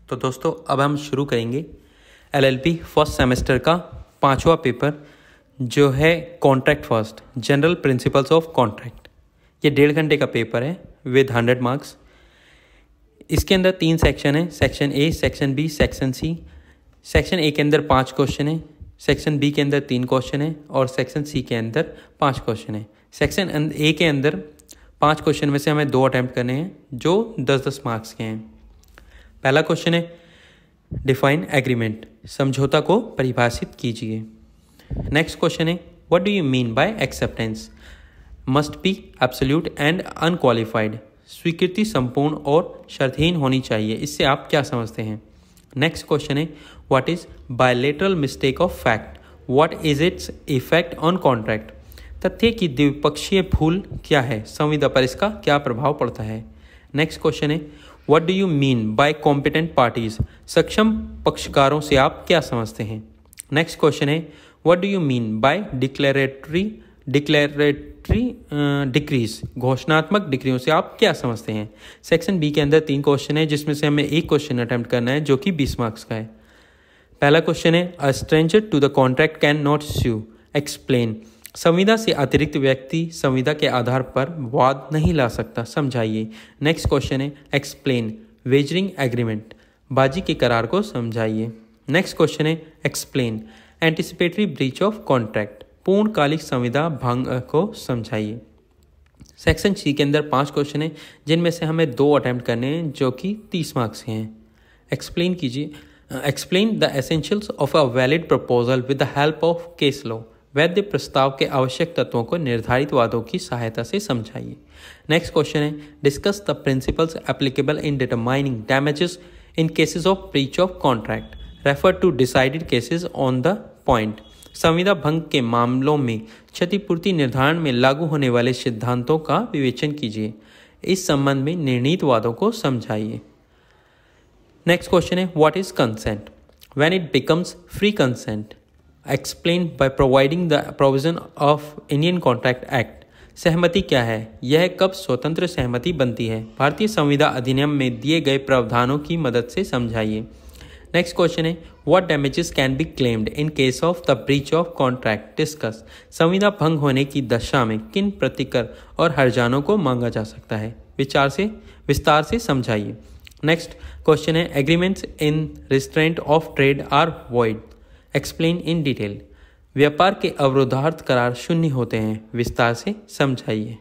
तो दोस्तों अब हम शुरू करेंगे एलएलबी फर्स्ट सेमेस्टर का 5वां पेपर जो है contract first general principles of contract. ये 1.5 घंटे का पेपर है विद 100 मार्क्स। इसके अंदर 3 सेक्शन है, section A, section B, section C. Section A के अंदर 5 क्वेश्चन है, सेक्शन बी के अंदर 3 क्वेश्चन है और सेक्शन सी के अंदर 5 क्वेश्चन है। सेक्शन ए के अंदर 5 क्वेश्चन में से हमें 2 अटैम्प्ट करने हैं जो 10-10 मार्क्स के हैं। पहला क्वेश्चन है डिफाइन एग्रीमेंट, समझौता को परिभाषित कीजिए। नेक्स्ट क्वेश्चन है what do you mean bye acceptance, must be absolute and unqualified, स्वीकृति संपूर्ण और शर्तहीन होनी चाहिए, इससे आप क्या समझते हैं। नेक्स्ट क्वेश्चन है what is bilateral mistake of fact, what is its effect on contract, तथ्य की द्विपक्षीय भूल क्या है, संविदा पर इसका क्या प्रभाव पड़ता है। नेक्स्ट क्वेश्चन है what do you mean by competent parties, सक्षम पक्षकारों से आप क्या समझते हैं। नेक्स्ट क्वेश्चन है what do you mean by declaratory decrees, घोषणात्मक डिक्रियों से आप क्या समझते हैं। सेक्शन बी के अंदर 3 क्वेश्चन है जिसमें से हमें एक क्वेश्चन अटेम्प्ट करना है जो कि 20 मार्क्स का है। पहला क्वेश्चन है a stranger to the contract cannot sue, explain, संविदा से अतिरिक्त व्यक्ति संविदा के आधार पर वाद नहीं ला सकता, समझाइए। नेक्स्ट क्वेश्चन है एक्सप्लेन वेजरिंग एग्रीमेंट, बाजी के करार को समझाइए। नेक्स्ट क्वेश्चन है explain anticipatory breach of contract, पूर्णकालिक संविदा भंग को समझाइए। सेक्शन सी के अंदर 5 क्वेश्चन है जिनमें से हमें 2 अटैम्प्ट करने हैं जो कि 30 मार्क्स के हैं। एक्सप्लेन कीजिए, explain the essentials of a valid proposal with the help of case law, वैध प्रस्ताव के आवश्यक तत्वों को निर्धारित वादों की सहायता से समझाइए। नेक्स्ट क्वेश्चन है discuss the principles applicable in determining damages in cases of breach of contract, refer to decided cases on the point, संविदा भंग के मामलों में क्षतिपूर्ति निर्धारण में लागू होने वाले सिद्धांतों का विवेचन कीजिए, इस संबंध में निर्णीत वादों को समझाइए। नेक्स्ट क्वेश्चन है what is consent, when it becomes free consent, explain by providing the provision of Indian contract act, सहमति क्या है, यह कब स्वतंत्र सहमति बनती है, भारतीय संविदा अधिनियम में दिए गए प्रावधानों की मदद से समझाइए। नेक्स्ट क्वेश्चन है what damages can be claimed in case of the breach of contract, discuss, संविदा भंग होने की दशा में किन प्रतिकर और हर्जानों को मांगा जा सकता है, विस्तार से समझाइए। नेक्स्ट क्वेश्चन है agreements in restraint of trade are void, explain in detail, व्यापार के अवरोधार्थ करार शून्य होते हैं, विस्तार से समझाइए।